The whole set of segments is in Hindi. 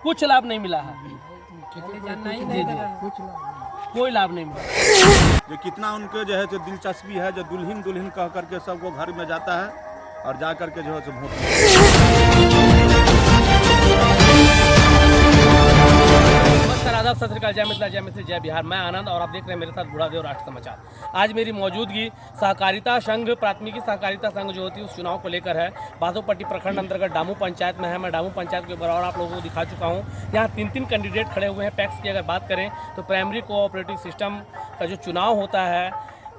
कुछ लाभ नहीं मिला है। जी जी, कोई लाभ नहीं मिला। जो कितना उनके जो है जो दिलचस्पी है, जो दुल्हन दुल्हन कह करके सबको घर में जाता है और जा करके जो है सो नमस्कार, आदाब, सत श्री अकाल, जय मिथिला, जय मिथिला, जय बिहार। मैं आनंद और आप देख रहे हैं मेरे साथ बूढ़ादेव राष्ट्र समाचार। आज मेरी मौजूदगी सहकारिता संघ, प्राथमिकी सहकारिता संघ जो होती है उस चुनाव को लेकर है। बाधोपट्टी प्रखंड अंतर्गत डामू पंचायत में है। मैं डामू पंचायत के बराबर आप लोगों को दिखा चुका हूँ। यहाँ तीन कैंडिडेट खड़े हुए हैं। पैक्स की अगर बात करें तो प्राइमरी कोऑपरेटिव सिस्टम का जो चुनाव होता है,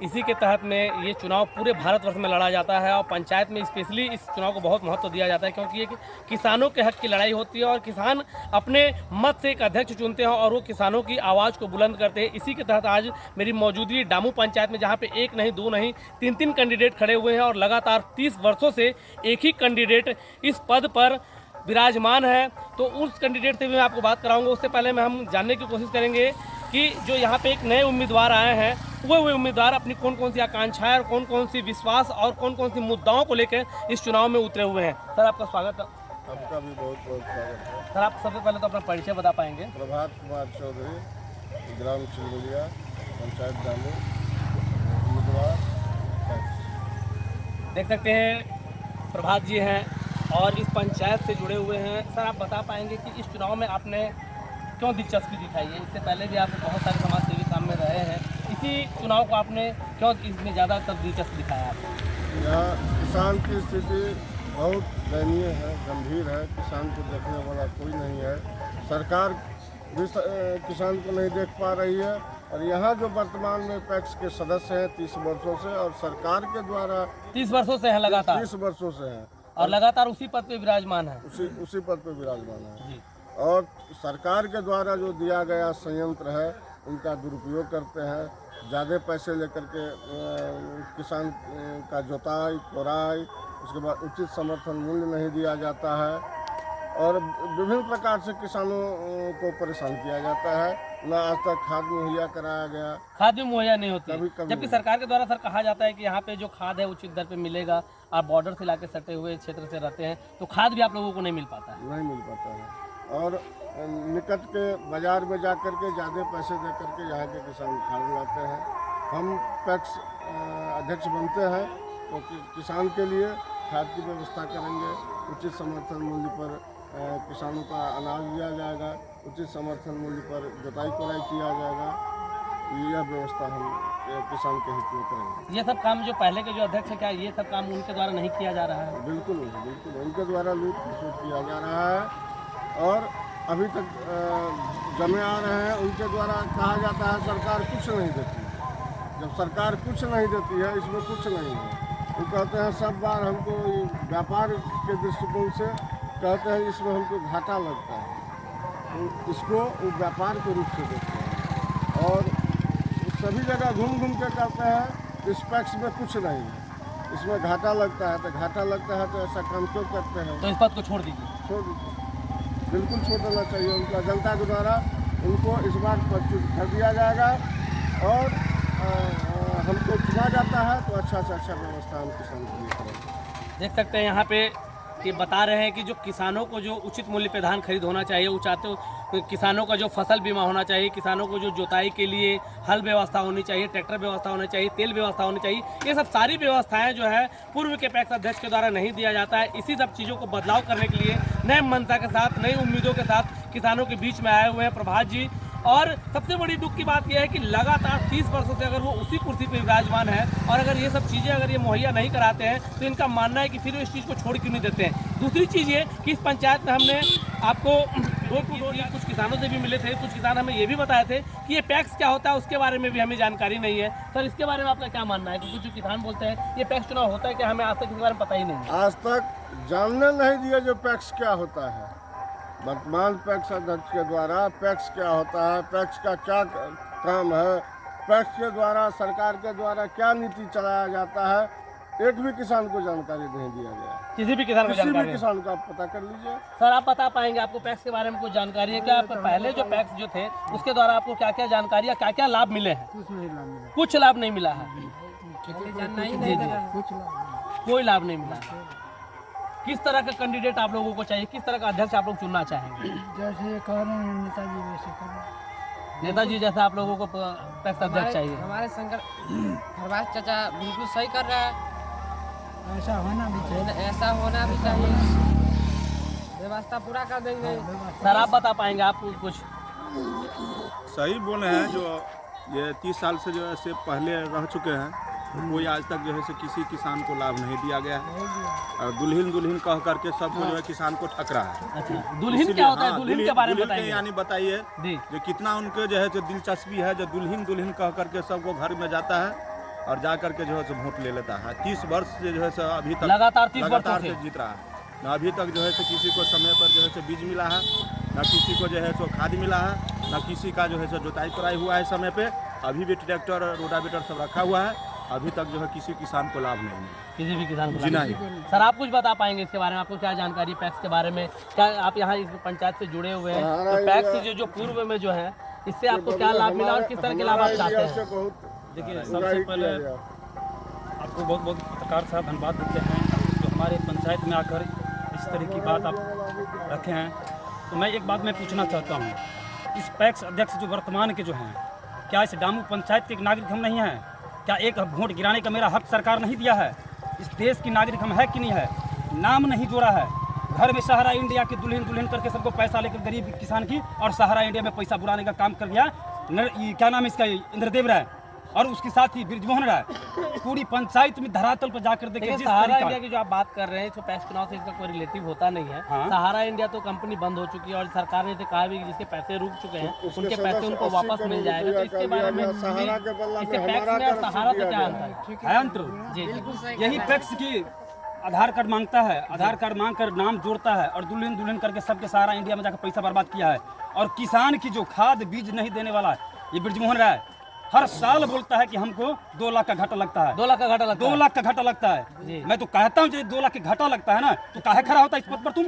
इसी के तहत में ये चुनाव पूरे भारतवर्ष में लड़ा जाता है और पंचायत में स्पेशली इस चुनाव को बहुत महत्व दिया जाता है, क्योंकि ये किसानों के हक की लड़ाई होती है और किसान अपने मत से एक अध्यक्ष चुनते हैं और वो किसानों की आवाज़ को बुलंद करते हैं। इसी के तहत आज मेरी मौजूदगी डामू पंचायत में, जहाँ पे एक नहीं, दो नहीं, तीन कैंडिडेट खड़े हुए हैं और लगातार 30 वर्षों से एक ही कैंडिडेट इस पद पर विराजमान है। तो उस कैंडिडेट से भी मैं आपको बात कराऊंगा। उससे पहले मैं हम जानने की कोशिश करेंगे कि जो यहाँ पे एक नए उम्मीदवार आए हैं, वो उम्मीदवार अपनी कौन कौन सी आकांक्षाएं और कौन कौन सी विश्वास और कौन कौन सी मुद्दाओं को लेकर इस चुनाव में उतरे हुए हैं। सर, आपका स्वागत है। आपका भी बहुत बहुत स्वागत है। सर, आप सबसे पहले तो अपना परिचय बता पाएंगे? प्रभात कुमार चौधरी, ग्राम चिलगुलिया, पंचायत डामू, उम्मीदवार। देख सकते हैं प्रभात जी हैं और इस पंचायत से जुड़े हुए हैं। सर, आप बता पाएंगे कि इस चुनाव में आपने क्यों दिलचस्पी दिखाई है? इससे पहले भी आप बहुत सारे समाज सेवी काम में रहे हैं, इसी चुनाव को आपने क्यों इसमें ज़्यादातर दिलचस्पी दिखाया आपको? यहाँ किसान की स्थिति बहुत दयनीय है, गंभीर है। किसान को देखने वाला कोई नहीं है। सरकार भी किसान को नहीं देख पा रही है और यहाँ जो वर्तमान में पैक्स के सदस्य हैं 30 वर्षों से, और सरकार के द्वारा 30 वर्षों से है लगातार, 30 वर्षों से हैं और लगातार उसी पद पे विराजमान है। उसी पद पर विराजमान है जी। और सरकार के द्वारा जो दिया गया संयंत्र है उनका दुरुपयोग करते हैं। ज़्यादा पैसे लेकर के किसान का जोताई कोराई, उसके बाद उचित समर्थन मूल्य नहीं दिया जाता है और विभिन्न प्रकार से किसानों को परेशान किया जाता है। न आज तक खाद मुहैया कराया गया, खाद भी मुहैया नहीं होती, कभी जबकि सरकार के द्वारा सर कहा जाता है कि यहाँ पे जो खाद है उचित दर पे मिलेगा। आप बॉर्डर से इलाके सटे हुए क्षेत्र से रहते हैं तो खाद भी आप लोगों को नहीं मिल पाता है। नहीं मिल पाता है और निकट के बाजार में जा कर के ज़्यादा पैसे दे करके यहाँ के किसान खाद लाते हैं। हम पैक्स अध्यक्ष बनते हैं तो किसान के लिए खाद की व्यवस्था करेंगे। उचित समर्थन मूल्य पर किसानों का अनाज दिया जाएगा, उचित समर्थन मूल्य पर जोताई कोराई किया जाएगा। यह व्यवस्था हम किसान के हित में करेंगे। ये सब काम जो पहले के जो अध्यक्ष है, क्या ये सब काम उनके द्वारा नहीं किया जा रहा है? बिल्कुल बिल्कुल, उनके द्वारा लूट खसूट किया जा रहा है और अभी तक जमे आ रहे हैं। उनके द्वारा कहा जाता है सरकार कुछ नहीं देती। जब सरकार कुछ नहीं देती है, इसमें कुछ नहीं है। वो कहते हैं सब बार हमको व्यापार के दृष्टिकोण से कहते हैं इसमें हमको घाटा लगता है, तो इसको वो व्यापार के रूप से देखते हैं और सभी जगह घूम घूम के कहते हैं इस पैक्स में कुछ नहीं है, इसमें घाटा लगता है। तो घाटा लगता है तो ऐसा काम क्यों करते हैं? तो इस बात को छोड़ दीजिए। छोड़ दीजिए, बिल्कुल छोड़ देना चाहिए। उनका जनता के द्वारा उनको इस बार प्रस्तुत कर दिया जाएगा और हमको चुना जाता है तो अच्छा से अच्छा व्यवस्था हम किसान के लिए करेंगे। देख सकते हैं यहाँ पे कि बता रहे हैं कि जो किसानों को जो उचित मूल्य पे धान खरीद होना चाहिए, वो चाहते हो किसानों का जो फसल बीमा होना चाहिए, किसानों को जो जोताई के लिए हल व्यवस्था होनी चाहिए, ट्रैक्टर व्यवस्था होनी चाहिए, तेल व्यवस्था होनी चाहिए, ये सब सारी व्यवस्थाएं जो है पूर्व के पैक्स अध्यक्ष के द्वारा नहीं दिया जाता है। इसी सब चीज़ों को बदलाव करने के लिए नए मनसा के साथ, नई उम्मीदों के साथ किसानों के बीच में आए हुए हैं प्रभात जी। और सबसे बड़ी दुख की बात यह है कि लगातार 30 वर्षों से अगर वो उसी कुर्सी पर विराजमान है और अगर ये सब चीज़ें अगर ये मुहैया नहीं कराते हैं तो इनका मानना है कि फिर वो इस चीज़ को छोड़ क्यों नहीं देते हैं। दूसरी चीज़ ये कि इस पंचायत में हमने आपको डोर टू डोर कुछ किसानों से भी मिले थे। कुछ किसान हमें ये भी बताए थे कि ये पैक्स क्या होता है, उसके बारे में भी हमें जानकारी नहीं है। सर, इसके बारे में आपका क्या मानना है? क्योंकि कुछ किसान बोलते हैं ये पैक्स चुनाव होता है क्या, हमें आज तक इसके बारे में पता ही नहीं है। आज तक जानने नहीं दिया जो पैक्स क्या होता है। वर्तमान पैक्स अध्यक्ष के द्वारा पैक्स क्या होता है, पैक्स का क्या काम है, पैक्स के द्वारा सरकार के द्वारा क्या नीति चलाया जाता है, एक भी किसान को जानकारी नहीं दिया गया। किसी भी किसान को जानकारी? किसी भी किसान को आप पता कर लीजिए। सर, आप बता पाएंगे आपको पैक्स के बारे में कुछ जानकारी है क्या? आप पहले जो पैक्स जो थे उसके द्वारा आपको क्या क्या जानकारी या क्या क्या लाभ मिले हैं? कुछ लाभ नहीं मिला है। जी जी, कोई लाभ नहीं मिला है। किस तरह का कैंडिडेट आप लोगों को चाहिए, किस तरह का अध्यक्ष आप लोग चुनना चाहेंगे? जैसे ये कह रहे हैं नेताजी वैसे कर रहे हैं। नेताजी जैसा आप लोगों को पैक्स अध्यक्ष चाहिए? हमारे शंकर हरवास चाचा बिल्कुल सही कर रहा है, ऐसा होना भी चाहिए। ऐसा होना भी चाहिए, व्यवस्था पूरा कर देंगे। सर आप बता पाएंगे आप कुछ? सही बोले हैं, जो ये 30 साल से जो है से पहले रह चुके हैं, कोई आज तक जो है से किसी किसान को लाभ नहीं दिया गया है। और दुल्हन कह करके सबको जो है किसान को ठकरा है। अच्छा, दुल्हन क्या होता है? दुल्हन के बारे में दुल्हन बताइए। यानी बताइए जी। जो कितना उनके जो है जो दिलचस्पी है, जो दुल्हन कह करके सबको घर में जाता है और जा करके जो है से वोट ले लेता है। 30 वर्ष से जो है से अभी तक लगातार 30 वर्षों से जीत रहा है। न अभी तक जो है से किसी को समय पर जो है से बीज मिला है, न किसी को जो है सो खाद मिला है, न किसी का जो है सो जुताई कराई हुआ है समय पे। अभी भी ट्रैक्टर रोटावेटर सब रखा हुआ है, अभी तक जो है किसी किसान को लाभ नहीं मिला, किसी भी किसान को जी लाभ नहीं। नहीं। सर आप कुछ बता पाएंगे इसके बारे में? आपको क्या जानकारी पैक्स के बारे में? क्या आप यहाँ इस पंचायत से जुड़े हुए हैं, तो पैक्स जो पूर्व में जो है इससे आपको क्या लाभ मिला और किस तरह के लाभ आप चाहते हैं? देखिए, सबसे पहले आपको बहुत बहुत पत्रकार साहब धन्यवाद देते हैं जो हमारे पंचायत में आकर इस तरह की बात आप रखे हैं। तो मैं एक बात मैं पूछना चाहता हूँ, इस पैक्स अध्यक्ष जो वर्तमान के जो हैं, क्या इस डामू पंचायत के एक नागरिक हम नहीं हैं? क्या एक वोट गिराने का मेरा हक सरकार नहीं दिया है? इस देश की नागरिक हम है कि नहीं है? नाम नहीं जोड़ा है, घर में सहारा इंडिया की दुल्हन करके सबको पैसा लेकर गरीब किसान की, और सहारा इंडिया में पैसा बुलाने का काम कर दिया क्या नाम है इसका, इंद्रदेव राय और उसके साथ ही ब्रिजमोहन राय। पूरी पंचायत में धरातल पर जाकर देखे जिस सहारा तरीका- इंडिया की जो आप बात कर रहे हैं, इसको पैक्स चुनाव से इसका कोई रिलेटिव होता नहीं है। हाँ। सहारा इंडिया तो कंपनी बंद हो चुकी है और सरकार ने तो कहा भी कि जिसके पैसे रुक चुके हैं उनके पैसे उनको वापस मिल जाएगा। तो इसके बारे में सहारा के बदला इससे में पैक्स हमारा में और कर सहारा दिया तो क्या गया अंतर है? है अंतर। जी जी। यही पैक्स की आधार कार्ड मांगता है, आधार कार्ड मांग कर नाम जोड़ता है और दुल्हन करके सबके सहारा इंडिया में जाकर पैसा बर्बाद किया है। और किसान की जो खाद बीज नहीं देने वाला है, ये ब्रिजमोहन राय हर साल बोलता है कि हमको 2 लाख का घाटा लगता है। 2 लाख का घाटा लगता 2 है? लाख का घाटा लगता जी। है। मैं तो कहता हूँ, 2 लाख के घाटा लगता है ना, तो काहे खड़ा होता है इस पद पर? तुम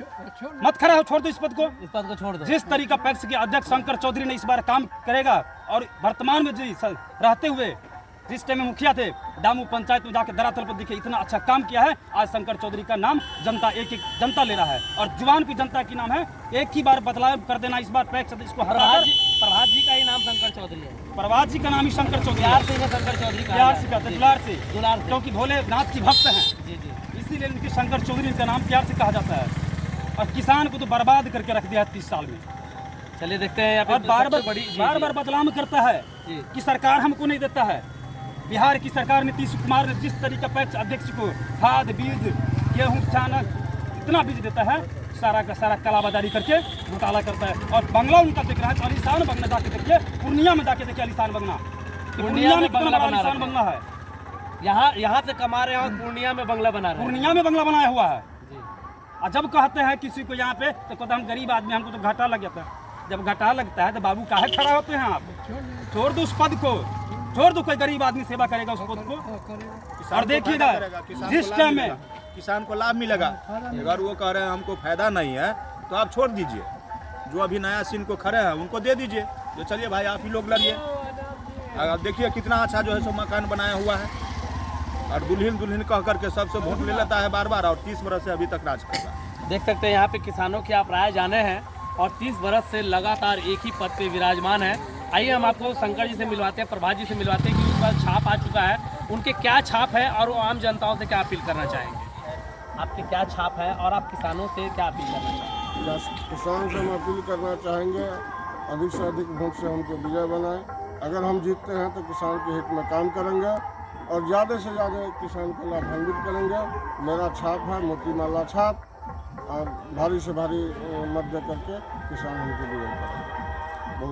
मत खड़ा हो, छोड़ दो इस पद को। इस बात को छोड़ दो। जिस तरीका पैक्स के अध्यक्ष शंकर चौधरी ने इस बार काम करेगा, और वर्तमान में जी रहते हुए जिस टाइम में मुखिया थे, डामू पंचायत में जाकर धरातल पर दिखे इतना अच्छा काम किया है। आज शंकर चौधरी का नाम जनता एक जनता ले रहा है, और जुबान भी जनता की नाम है। एक ही बार बदलाव कर देना इस बार पैक्स इसको प्रभात जी का ही नाम शंकर चौधरी है। प्रभात जी का नाम ही शंकर चौधरी प्यार से शंकर चौधरी का प्यार से कहते हैं, दुलार से, दुलार से। क्योंकि भोलेनाथ की भक्त हैं, जी जी। इसीलिए इनके शंकर चौधरी का नाम प्यार से कहा जाता है। और किसान को तो बर्बाद करके रख दिया है 30 साल में। चलिए देखते हैं यहाँ पे और बार सबसे बार बदलाव करता है जी। कि सरकार हमको नहीं देता है। बिहार की सरकार नीतीश कुमार ने जिस तरीका पैक्स अध्यक्ष को खाद बीज गेहूँ चाना इतना बीज देता है, सारा का सारा कालाबाजारी करके घोटाला करता है। और बंगला उनका दिख रहा है, तो आलिशान बंगला जाके देखिए, पूर्णिया में जाके देखिए आलिशान बंगला। पूर्णिया में कितना बड़ा आलिशान बंगला है। यहाँ से कमा रहे हैं और पूर्णिया में बंगला बना रहे हैं। पूर्णिया में बंगला बनाया हुआ है। जी। और जब कहते हैं किसी को यहाँ पे, तो कहते हम गरीब आदमी, हमको तो घाटा लग जाता है। जब घाटा लगता है तो बाबू काहे खड़ा होते हैं आप? छोड़ दो उस पद को, छोड़ दो, कोई गरीब आदमी सेवा करेगा उस पद को। और देखिएगा जिस टाइम में किसान को लाभ मिलेगा। अगर वो कह रहे हैं हमको फायदा नहीं है, तो आप छोड़ दीजिए। जो अभी नया सीन को खड़े हैं उनको दे दीजिए, जो चलिए भाई आप ही लोग लड़िए। अब देखिए कितना अच्छा जो है सो मकान बनाया हुआ है, और दुल्हन कह करके सबसे वोट ले लेता है बार बार, और 30 बरस से अभी तक राज कर रहा है। देख सकते हैं यहाँ पे किसानों की आप राय जाने हैं, और 30 बरस से लगातार एक ही पद पे विराजमान है। आइए हम आपको शंकर जी से मिलवाते हैं, प्रभात जी से मिलवाते हैं कि उनका छाप आ चुका है, उनके क्या छाप है और वो आम जनताओं से क्या अपील करना चाहेंगे। आपके क्या छाप है और आप किसानों से क्या अपील करना चाहेंगे? किसान से हम अपील करना चाहेंगे, अधिक से अधिक वोट से हमको विजय बनाएं। अगर हम जीतते हैं तो किसान के हित में काम करेंगे और ज़्यादा से ज़्यादा किसान को लाभान्वित करेंगे। मेरा छाप है मोतीमाला छाप, और भारी से भारी मत दे करके किसान हमको विजय करेंगे।